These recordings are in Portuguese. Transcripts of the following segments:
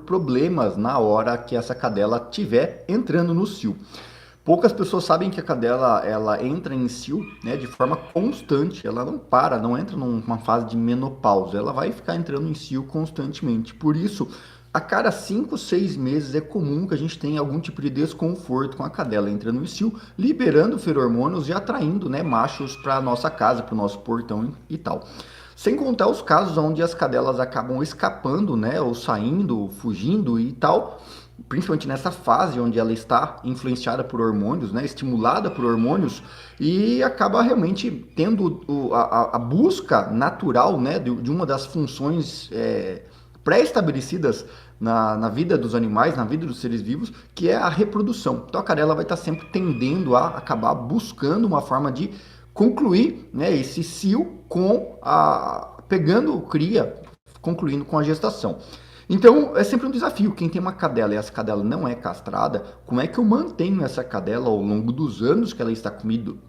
problemas na hora que essa cadela estiver entrando no cio. Poucas pessoas sabem que a cadela ela entra em cio, né, de forma constante, ela não para, não entra numa fase de menopausa, ela vai ficar entrando em cio constantemente. Por isso, a cada 5, 6 meses é comum que a gente tenha algum tipo de desconforto com a cadela entrando em cio, liberando feromônios e atraindo, né, machos para a nossa casa, para o nosso portão e tal. Sem contar os casos onde as cadelas acabam escapando, né, ou saindo, fugindo e tal, principalmente nessa fase onde ela está influenciada por hormônios, né, estimulada por hormônios, e acaba realmente tendo a busca natural, né, de uma das funções pré-estabelecidas na vida dos animais, na vida dos seres vivos, que é a reprodução. Então a cadela vai estar sempre tendendo a acabar buscando uma forma de concluir, né, esse cio com pegando cria, concluindo com a gestação. Então, é sempre um desafio. Quem tem uma cadela e essa cadela não é castrada, como é que eu mantenho essa cadela ao longo dos anos que ela está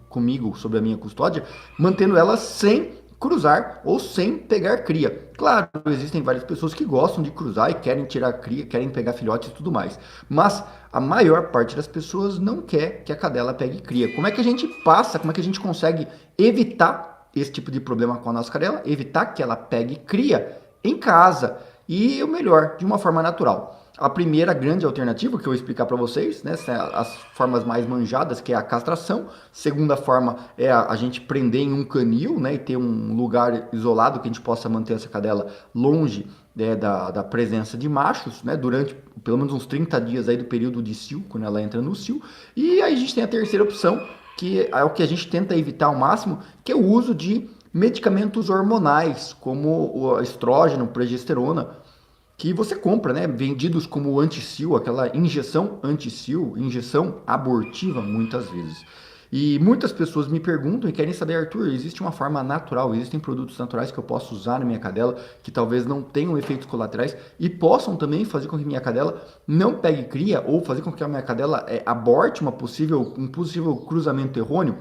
comigo sob a minha custódia, mantendo ela sem cruzar ou sem pegar cria? Claro, existem várias pessoas que gostam de cruzar e querem tirar cria, querem pegar filhotes e tudo mais. Mas a maior parte das pessoas não quer que a cadela pegue cria. Como é que a gente passa, como é que a gente consegue evitar esse tipo de problema com a nossa cadela? Evitar que ela pegue cria em casa. E o melhor, de uma forma natural. A primeira grande alternativa que eu vou explicar para vocês, né, são as formas mais manjadas, que é a castração. Segunda forma é a gente prender em um canil, né, e ter um lugar isolado que a gente possa manter essa cadela longe, né, da presença de machos, né, durante pelo menos uns 30 dias aí do período de cio, quando ela entra no cio. E aí a gente tem a terceira opção, que é o que a gente tenta evitar ao máximo, que é o uso de medicamentos hormonais, como o estrógeno, progesterona, que você compra, né, vendidos como anti-cio, aquela injeção anti-cio, injeção abortiva muitas vezes. E muitas pessoas me perguntam e querem saber, Arthur, existe uma forma natural, existem produtos naturais que eu posso usar na minha cadela, que talvez não tenham efeitos colaterais e possam também fazer com que minha cadela não pegue cria ou fazer com que a minha cadela aborte um possível cruzamento errôneo?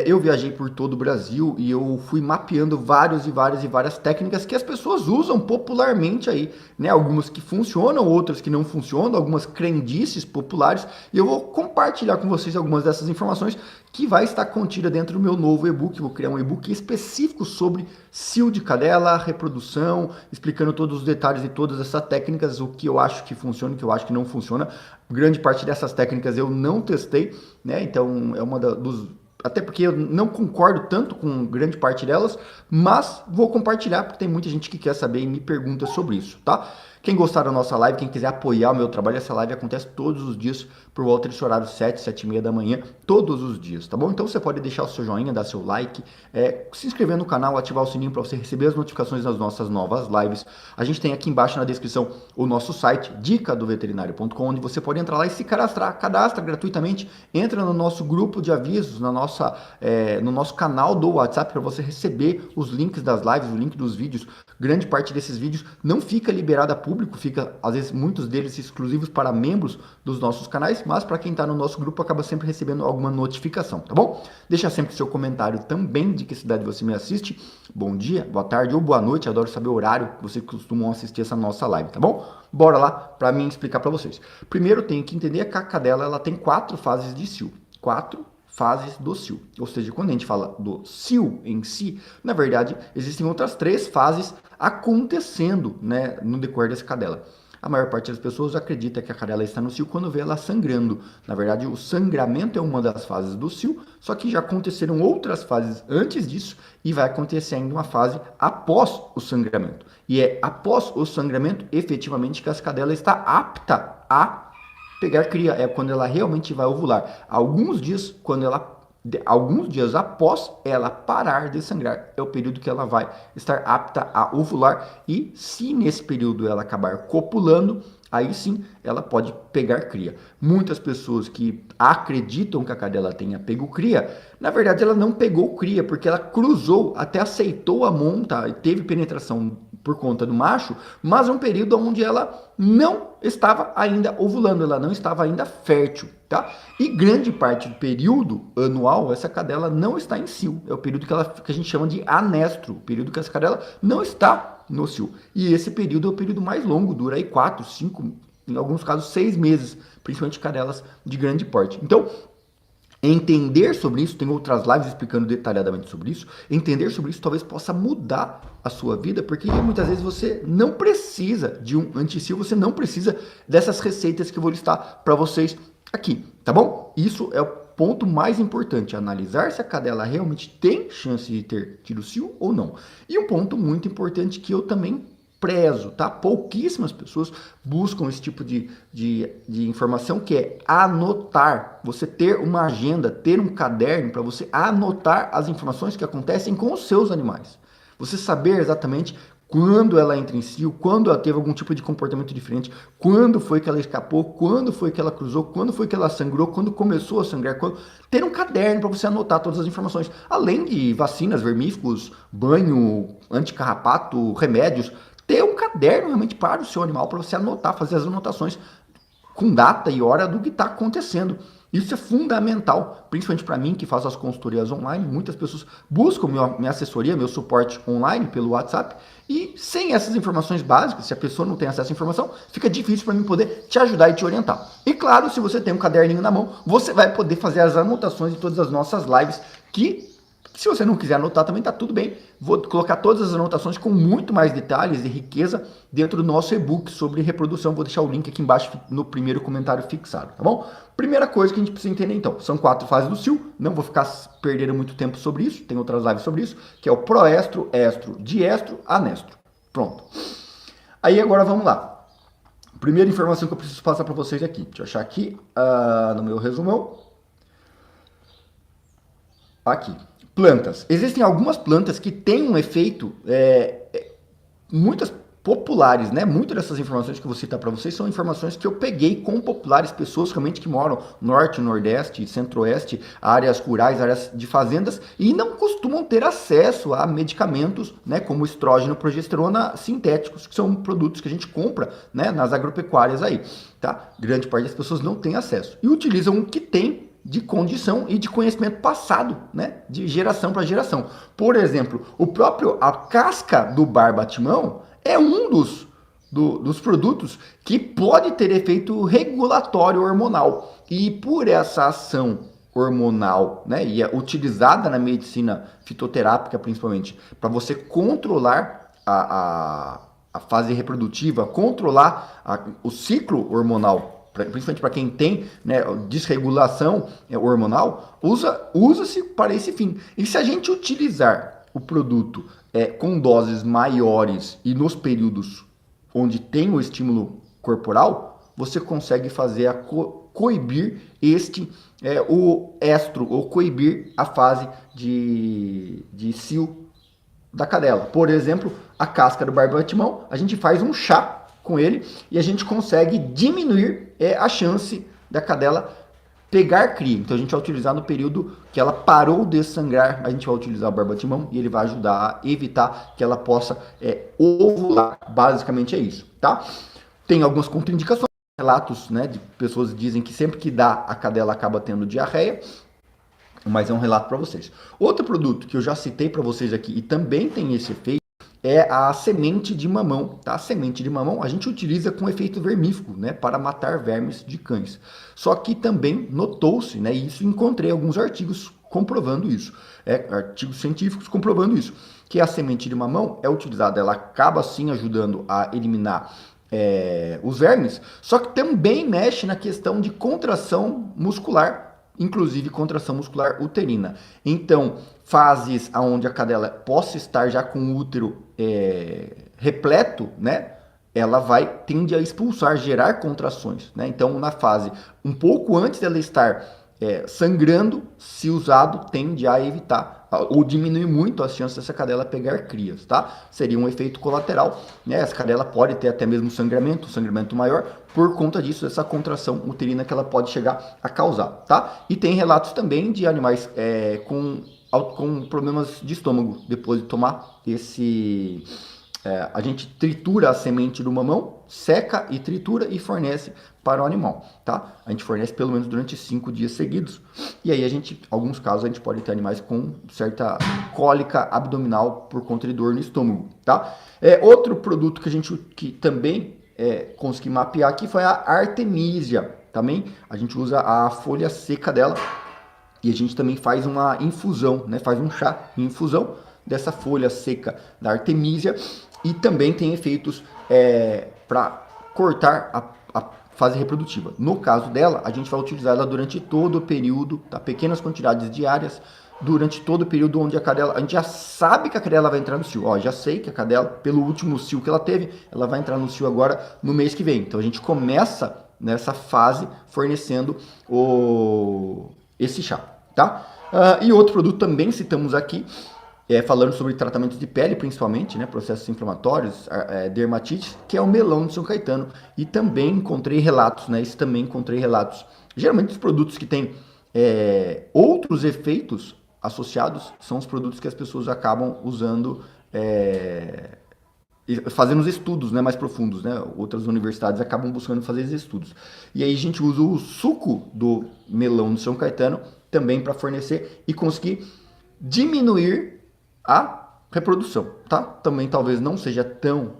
Eu viajei por todo o Brasil e eu fui mapeando várias técnicas que as pessoas usam popularmente aí, né? Algumas que funcionam, outras que não funcionam, algumas crendices populares. E eu vou compartilhar com vocês algumas dessas informações que vai estar contida dentro do meu novo e-book. Vou criar um e-book específico sobre cio de cadela, reprodução, explicando todos os detalhes e todas essas técnicas, o que eu acho que funciona, o que eu acho que não funciona. Grande parte dessas técnicas eu não testei, né? Então é uma dos até porque eu não concordo tanto com grande parte delas, mas vou compartilhar porque tem muita gente que quer saber e me pergunta sobre isso, tá? Quem gostar da nossa live, quem quiser apoiar o meu trabalho, essa live acontece todos os dias por volta desse horário 7, 7 e meia da manhã, todos os dias, tá bom? Então você pode deixar o seu joinha, dar seu like, se inscrever no canal, ativar o sininho para você receber as notificações das nossas novas lives. A gente tem aqui embaixo na descrição o nosso site, dicadoveterinário.com, onde você pode entrar lá e se cadastrar. Cadastra gratuitamente, entra no nosso grupo de avisos, no nosso canal do WhatsApp para você receber os links das lives, o link dos vídeos. Grande parte desses vídeos não fica liberada a público, fica, às vezes, muitos deles exclusivos para membros dos nossos canais, mas para quem está no nosso grupo acaba sempre recebendo alguma notificação, tá bom? Deixa sempre seu comentário também de que cidade você me assiste. Bom dia, boa tarde ou boa noite, adoro saber o horário que vocês costumam assistir essa nossa live, tá bom? Bora lá para mim explicar para vocês. Primeiro tem que entender que a cadela ela tem 4 fases de cio. 4 fases do cio. Ou seja, quando a gente fala do cio em si, na verdade, existem outras 3 fases acontecendo, né, no decorrer dessa cadela. A maior parte das pessoas acredita que a cadela está no cio quando vê ela sangrando. Na verdade, o sangramento é uma das fases do cio, só que já aconteceram outras fases antes disso e vai acontecer ainda uma fase após o sangramento. E é após o sangramento, efetivamente, que a cadela está apta a pegar cria, é quando ela realmente vai ovular. Alguns dias após ela parar de sangrar, é o período que ela vai estar apta a ovular. E se nesse período ela acabar copulando, aí sim ela pode pegar cria. Muitas pessoas que acreditam que a cadela tenha pego cria, na verdade ela não pegou cria, porque ela cruzou, até aceitou a monta e teve penetração por conta do macho, mas um período onde ela não estava ainda ovulando, ela não estava ainda fértil, tá? E grande parte do período anual, essa cadela não está em cio, é o período que a gente chama de anestro, o período que essa cadela não está no cio. E esse período é o período mais longo, dura aí 4, 5, em alguns casos 6 meses, principalmente cadelas de grande porte. Então, entender sobre isso, tem outras lives explicando detalhadamente sobre isso, entender sobre isso talvez possa mudar a sua vida, porque muitas vezes você não precisa de um anti-cio, você não precisa dessas receitas que eu vou listar para vocês aqui, tá bom? Isso é o ponto mais importante, analisar se a cadela realmente tem chance de ter tido cio ou não. E um ponto muito importante que eu também prezo, tá? Pouquíssimas pessoas buscam esse tipo de informação, que é anotar. Você ter uma agenda, ter um caderno para você anotar as informações que acontecem com os seus animais. Você saber exatamente quando ela entra em cio, quando ela teve algum tipo de comportamento diferente, quando foi que ela escapou, quando foi que ela cruzou, quando foi que ela sangrou, quando começou a sangrar, quando... ter um caderno para você anotar todas as informações, além de vacinas, vermífugos, banho, anticarrapato, remédios, ter um caderno realmente para o seu animal, para você anotar, fazer as anotações com data e hora do que está acontecendo. Isso é fundamental, principalmente para mim que faço as consultorias online. Muitas pessoas buscam minha assessoria, meu suporte online pelo WhatsApp, e sem essas informações básicas, se a pessoa não tem acesso à informação, fica difícil para mim poder te ajudar e te orientar. E claro, se você tem um caderninho na mão, você vai poder fazer as anotações de todas as nossas lives, que se você não quiser anotar também tá tudo bem. Vou colocar todas as anotações com muito mais detalhes e riqueza dentro do nosso e-book sobre reprodução. Vou deixar o link aqui embaixo no primeiro comentário fixado, tá bom? Primeira coisa que a gente precisa entender então, são 4 fases do cio, não vou ficar perdendo muito tempo sobre isso, tem outras lives sobre isso, que é o proestro, estro, diestro, anestro. Pronto. Aí agora vamos lá. Primeira informação que eu preciso passar para vocês aqui, deixa eu achar aqui no meu resumão. Aqui. Plantas. Existem algumas plantas que têm um efeito, muitas populares, né? Muitas dessas informações que eu vou citar para vocês são informações que eu peguei com populares, pessoas realmente que moram no norte, nordeste, centro-oeste, áreas rurais, áreas de fazendas, e não costumam ter acesso a medicamentos, né? Como estrógeno, progesterona sintéticos, que são produtos que a gente compra, né? Nas agropecuárias aí, tá? Grande parte das pessoas não tem acesso e utilizam o que tem de condição e de conhecimento passado, né, de geração para geração. Por exemplo, a casca do barbatimão é um dos produtos que pode ter efeito regulatório hormonal. E por essa ação hormonal, né, e é utilizada na medicina fitoterápica principalmente, para você controlar a fase reprodutiva, controlar o ciclo hormonal, principalmente para quem tem, né, desregulação hormonal, usa-se para esse fim. E se a gente utilizar o produto com doses maiores e nos períodos onde tem o estímulo corporal, você consegue fazer coibir o estro, ou coibir a fase de cio da cadela. Por exemplo, a casca do barbatimão, a gente faz um chá com ele e a gente consegue diminuir a chance da cadela pegar cria. Então a gente vai utilizar no período que ela parou de sangrar, a gente vai utilizar o barbatimão e ele vai ajudar a evitar que ela possa ovular. Basicamente é isso, tá? Tem algumas contraindicações, relatos, né, de pessoas que dizem que sempre que dá a cadela acaba tendo diarreia, mas é um relato para vocês. Outro produto que eu já citei para vocês aqui e também tem esse efeito é a semente de mamão, tá? A semente de mamão a gente utiliza com efeito vermífugo, né, para matar vermes de cães. Só que também notou-se, né, e isso encontrei alguns artigos comprovando isso, artigos científicos comprovando isso, que a semente de mamão é utilizada, ela acaba sim ajudando a eliminar os vermes, só que também mexe na questão de contração muscular, inclusive contração muscular uterina. Então, fases onde a cadela possa estar já com o útero repleto, né? Ela tende a expulsar, gerar contrações, né? Então, na fase um pouco antes dela estar sangrando, se usado, tende a evitar ou diminuir muito as chances dessa cadela pegar crias, tá? Seria um efeito colateral, né? Essa cadela pode ter até mesmo um sangramento maior, por conta disso, dessa contração uterina que ela pode chegar a causar, tá? E tem relatos também de animais com problemas de estômago, depois de tomar A gente tritura a semente do mamão, seca e tritura e fornece para o animal, tá? A gente fornece pelo menos durante 5 dias seguidos. E aí alguns casos a gente pode ter animais com certa cólica abdominal por conta de dor no estômago, tá? Outro produto que também consegui mapear aqui foi a Artemisia. Também a gente usa a folha seca dela e a gente também faz uma infusão, né? Faz um chá em infusão dessa folha seca da Artemisia e também tem efeitos para cortar a fase reprodutiva. No caso dela, a gente vai utilizar ela durante todo o período, tá? Pequenas quantidades diárias, durante todo o período onde a gente já sabe que a cadela vai entrar no cio. Ó, já sei que a cadela, pelo último cio que ela teve, ela vai entrar no cio agora no mês que vem. Então a gente começa nessa fase fornecendo esse chá, tá? E outro produto também citamos aqui, falando sobre tratamentos de pele, principalmente, né, processos inflamatórios, dermatite, que é o melão de São Caetano. E também encontrei relatos, né, Geralmente os produtos que têm outros efeitos associados são os produtos que as pessoas acabam usando, fazendo os estudos, né, mais profundos, né? Outras universidades acabam buscando fazer esses estudos. E aí a gente usa o suco do melão de São Caetano também para fornecer e conseguir diminuir a reprodução, tá? Também talvez não seja tão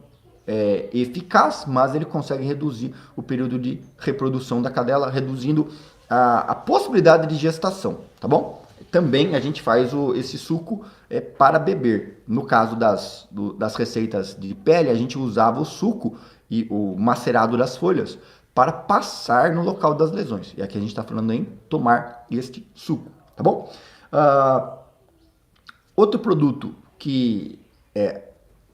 eficaz, mas ele consegue reduzir o período de reprodução da cadela, reduzindo a possibilidade de gestação, tá bom? Também a gente faz esse suco para beber. No caso das receitas de pele, a gente usava o suco e o macerado das folhas para passar no local das lesões. E aqui a gente está falando em tomar este suco, tá bom? Outro produto que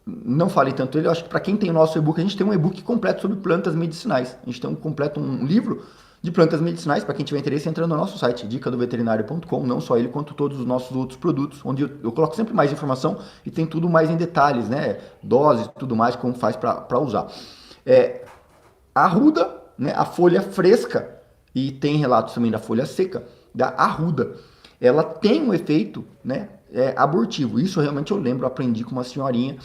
não falei tanto dele, eu acho que para quem tem o nosso e-book, a gente tem um e-book completo sobre plantas medicinais. A gente tem um livro de plantas medicinais, para quem tiver interesse, entrando no nosso site, dicadoveterinário.com, não só ele, quanto todos os nossos outros produtos, onde eu coloco sempre mais informação e tem tudo mais em detalhes, né? Doses, tudo mais, como faz para usar. A arruda, né? A folha fresca, e tem relatos também da folha seca, da arruda, ela tem um efeito, né, abortivo. Isso realmente eu lembro, aprendi com uma senhorinha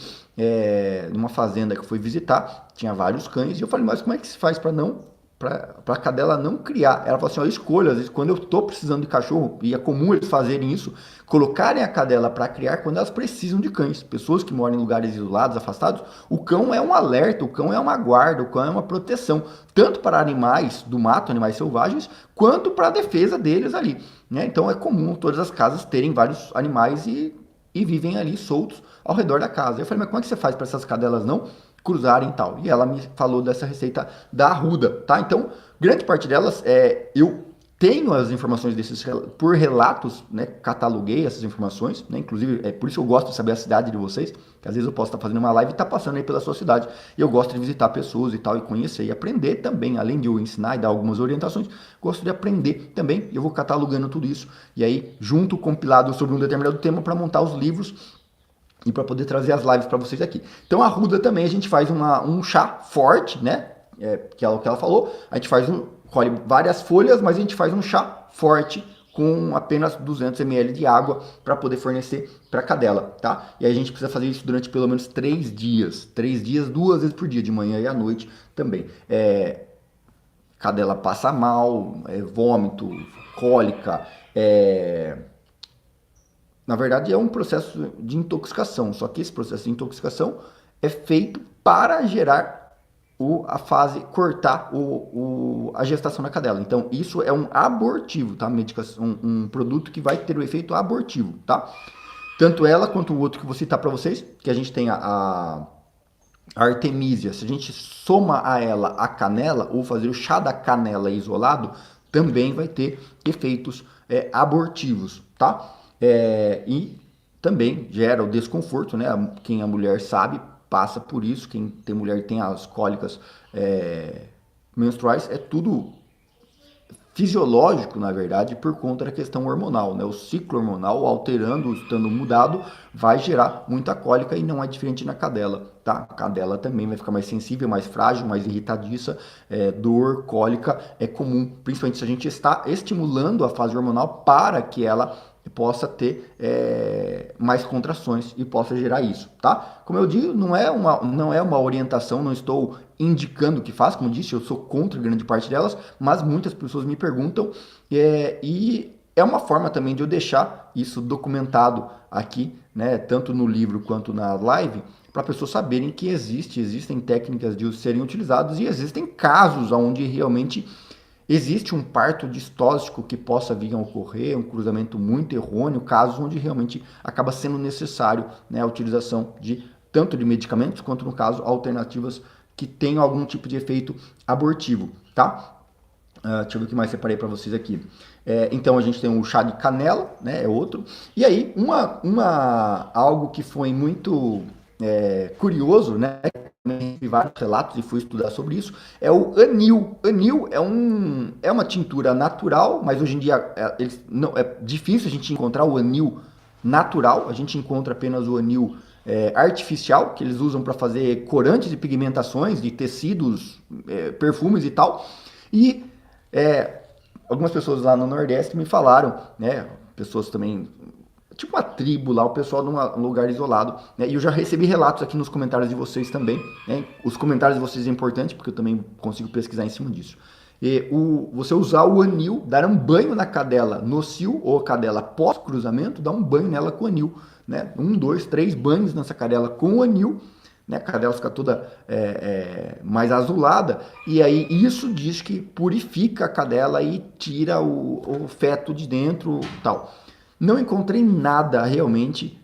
numa fazenda que eu fui visitar, tinha vários cães, e eu falei, mas como é que se faz para a cadela não criar? Ela falou assim, eu escolho, às vezes quando eu estou precisando de cachorro, e é comum eles fazerem isso, colocarem a cadela para criar quando elas precisam de cães. Pessoas que moram em lugares isolados, afastados, o cão é um alerta, o cão é uma guarda, o cão é uma proteção, tanto para animais do mato, animais selvagens, quanto para a defesa deles ali, né? Então é comum todas as casas terem vários animais e vivem ali soltos ao redor da casa. Eu falei, mas como é que você faz para essas cadelas não cruzarem e tal? E ela me falou dessa receita da arruda, tá? Então, grande parte delas, eu tenho as informações desses por relatos, né? Cataloguei essas informações, né? Inclusive, é por isso que eu gosto de saber a cidade de vocês, que às vezes eu posso estar fazendo uma live e estar passando aí pela sua cidade, e eu gosto de visitar pessoas e tal, e conhecer e aprender também, além de eu ensinar e dar algumas orientações, gosto de aprender também, e eu vou catalogando tudo isso, e aí junto compilado sobre um determinado tema para montar os livros e para poder trazer as lives para vocês aqui. Então a arruda também a gente faz um chá forte, né? Que é o que ela falou. A gente colhe várias folhas, mas a gente faz um chá forte com apenas 200 ml de água para poder fornecer para a cadela, tá? E aí a gente precisa fazer isso durante pelo menos 3 dias. 3 dias, 2 vezes por dia, de manhã e à noite também. Cadela passa mal, vômito, cólica, na verdade, é um processo de intoxicação, só que esse processo de intoxicação é feito para gerar cortar a gestação da cadela. Então, isso é um abortivo, tá? Um produto que vai ter o efeito abortivo, tá? Tanto ela quanto o outro que eu vou citar para vocês, que a gente tem a Artemisia. Se a gente soma a ela a canela, ou fazer o chá da canela isolado, também vai ter efeitos abortivos, tá? E também gera o desconforto, né? Quem é mulher sabe, passa por isso. Quem tem mulher tem as cólicas menstruais, é tudo fisiológico, na verdade, por conta da questão hormonal, né? O ciclo hormonal alterando, estando mudado, vai gerar muita cólica e não é diferente na cadela, tá? A cadela também vai ficar mais sensível, mais frágil, mais irritadiça, dor, cólica é comum, principalmente se a gente está estimulando a fase hormonal para que ela possa ter mais contrações e possa gerar isso, tá? Como eu digo, não é uma orientação, não estou indicando o que faz, como disse, eu sou contra grande parte delas, mas muitas pessoas me perguntam e é uma forma também de eu deixar isso documentado aqui, né, tanto no livro quanto na live, para pessoas saberem que existem técnicas de serem utilizadas e existem casos onde realmente existe um parto distóxico que possa vir a ocorrer, um cruzamento muito errôneo, casos onde realmente acaba sendo necessário, né, a utilização de tanto de medicamentos quanto, no caso, alternativas que tenham algum tipo de efeito abortivo, tá? Deixa eu ver o que mais separei para vocês aqui. Então a gente tem o chá de canela, né? É outro. E aí, algo que foi muito curioso, né? Vi vários relatos e fui estudar sobre isso, é o anil. Anil é uma tintura natural, mas hoje em dia é difícil a gente encontrar o anil natural, a gente encontra apenas o anil artificial, que eles usam para fazer corantes e pigmentações de tecidos, perfumes e tal. E algumas pessoas lá no Nordeste me falaram, né? Pessoas também, tipo uma tribo lá, o pessoal num lugar isolado, né? E eu já recebi relatos aqui nos comentários de vocês também, né? Os comentários de vocês é importante, porque eu também consigo pesquisar em cima disso. Você usar o anil, dar um banho na cadela no cio, ou cadela pós-cruzamento, dar um banho nela com anil, né? 1, 2, 3 banhos nessa cadela com o anil, né? A cadela fica toda mais azulada, e aí isso diz que purifica a cadela e tira o feto de dentro e tal. Não encontrei nada realmente,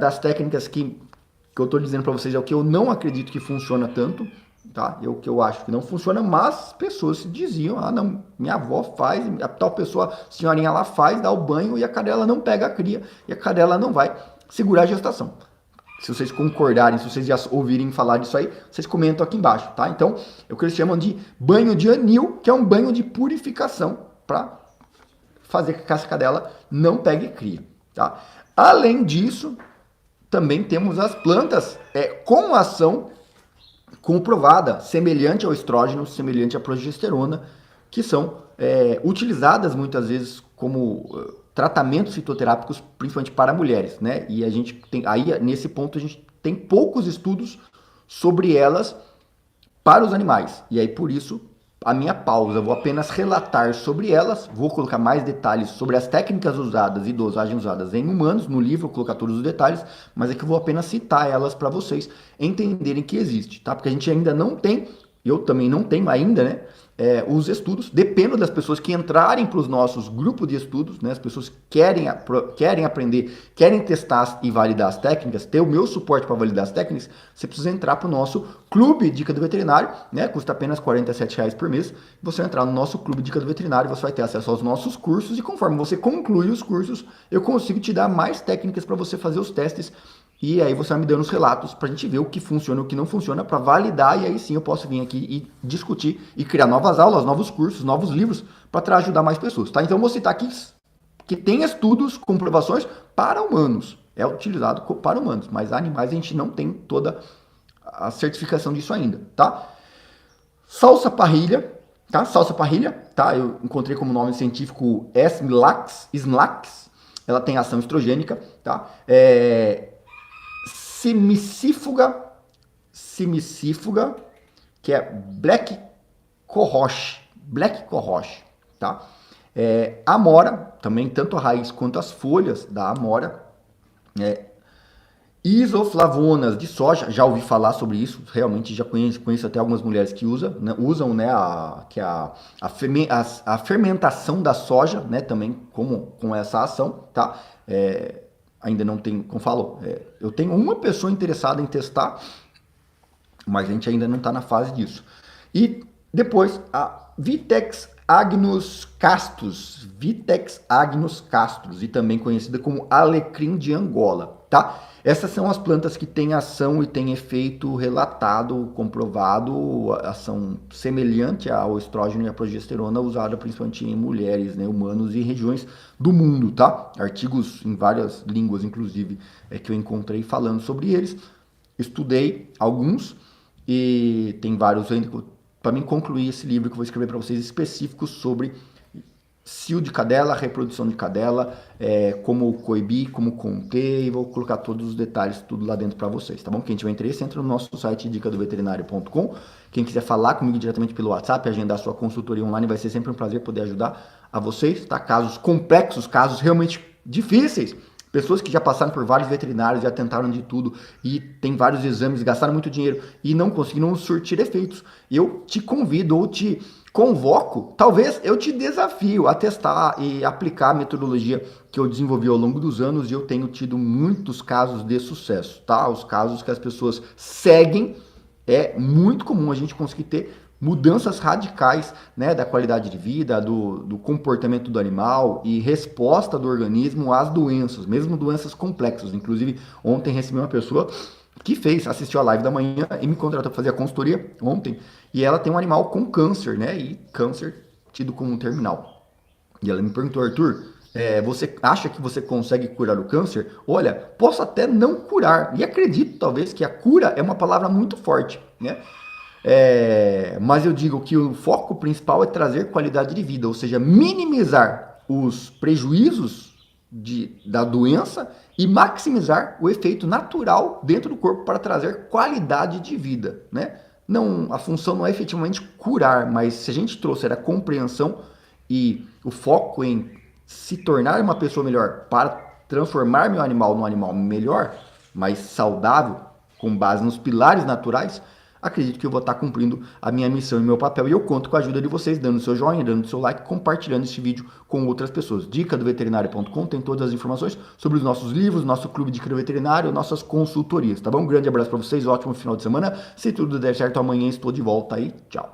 das técnicas que eu estou dizendo para vocês, é o que eu não acredito que funciona tanto, tá? É o que eu acho que não funciona, mas pessoas diziam, não, minha avó faz, a tal pessoa, a senhorinha lá faz, dá o banho e a cadela não pega a cria, e a cadela não vai segurar a gestação. Se vocês concordarem, se vocês já ouvirem falar disso aí, vocês comentam aqui embaixo, tá? Então, é o que eles chamam de banho de anil, que é um banho de purificação para fazer com que a casca dela não pegue cria, tá? Além disso, também temos as plantas com ação comprovada, semelhante ao estrógeno, semelhante à progesterona, que são utilizadas muitas vezes como tratamentos fitoterápicos, principalmente para mulheres, né? E a gente tem, aí nesse ponto a gente tem poucos estudos sobre elas para os animais. E aí por isso a minha pausa, vou apenas relatar sobre elas, vou colocar mais detalhes sobre as técnicas usadas e dosagem usadas em humanos, no livro vou colocar todos os detalhes, mas aqui eu vou apenas citar elas para vocês entenderem que existe, tá? Porque a gente ainda não tem, eu também não tenho ainda, né? Os estudos, dependo das pessoas que entrarem para os nossos grupos de estudos, né? As pessoas querem aprender, querem testar e validar as técnicas, ter o meu suporte para validar as técnicas, você precisa entrar para o nosso clube Dica do Veterinário, né? Custa apenas R$47 por mês. Você entrar no nosso clube Dica do Veterinário, você vai ter acesso aos nossos cursos e conforme você conclui os cursos, eu consigo te dar mais técnicas para você fazer os testes. E aí você vai me dando os relatos para a gente ver o que funciona e o que não funciona para validar, e aí sim eu posso vir aqui e discutir e criar novas aulas, novos cursos, novos livros para ajudar mais pessoas, tá? Então eu vou citar aqui que tem estudos, comprovações para humanos, é utilizado para humanos, mas animais a gente não tem toda a certificação disso ainda, tá? Salsa parrilha, tá? Salsa parrilha, tá? Eu encontrei como nome científico SMLAX, ela tem ação estrogênica, tá? Simicífuga, que é Black Cohosh, tá? Amora, também tanto a raiz quanto as folhas da amora. Isoflavonas de soja, já ouvi falar sobre isso, realmente já conheço até algumas mulheres que usam, né, a fermentação da soja, né, também com essa ação, tá? Ainda não tem, como falo, eu tenho uma pessoa interessada em testar, mas a gente ainda não está na fase disso. E depois a Vitex agnus castus, e também conhecida como alecrim de Angola, tá? Essas são as plantas que têm ação e têm efeito relatado, comprovado, ação semelhante ao estrógeno e à progesterona, usada principalmente em mulheres, né, humanos e regiões do mundo, tá? Artigos em várias línguas, inclusive, que eu encontrei falando sobre eles. Estudei alguns e tem vários ainda para mim concluir esse livro que eu vou escrever para vocês específicos sobre cio de cadela, reprodução de cadela, como coibir, como conter, e vou colocar todos os detalhes, tudo lá dentro para vocês, tá bom? Quem tiver interesse, entra no nosso site dicadoveterinário.com. Quem quiser falar comigo diretamente pelo WhatsApp, agendar sua consultoria online, vai ser sempre um prazer poder ajudar a vocês, tá? Casos complexos, casos realmente difíceis, pessoas que já passaram por vários veterinários, já tentaram de tudo e tem vários exames, gastaram muito dinheiro e não conseguiram surtir efeitos. Eu te convido ou te convoco, talvez eu te desafio a testar e aplicar a metodologia que eu desenvolvi ao longo dos anos e eu tenho tido muitos casos de sucesso, tá? Os casos que as pessoas seguem, é muito comum a gente conseguir ter mudanças radicais, né, da qualidade de vida, do comportamento do animal e resposta do organismo às doenças, mesmo doenças complexas. Inclusive, ontem recebi uma pessoa que assistiu a live da manhã e me contratou para fazer a consultoria ontem, e ela tem um animal com câncer, né, e câncer tido como terminal. E ela me perguntou, Arthur, você acha que você consegue curar o câncer? Olha, posso até não curar, e acredito talvez que a cura é uma palavra muito forte, né? Mas eu digo que o foco principal é trazer qualidade de vida, ou seja, minimizar os prejuízos da doença e maximizar o efeito natural dentro do corpo para trazer qualidade de vida, né? Não, a função não é efetivamente curar, mas se a gente trouxer a compreensão e o foco em se tornar uma pessoa melhor para transformar meu animal num animal melhor, mais saudável, com base nos pilares naturais, acredito que eu vou estar cumprindo a minha missão e meu papel. E eu conto com a ajuda de vocês, dando seu joinha, dando seu like, compartilhando esse vídeo com outras pessoas. Dica do veterinário.com tem todas as informações sobre os nossos livros, nosso clube de Dica do Veterinário, nossas consultorias, tá bom? Um grande abraço para vocês, ótimo final de semana. Se tudo der certo, amanhã estou de volta aí. Tchau.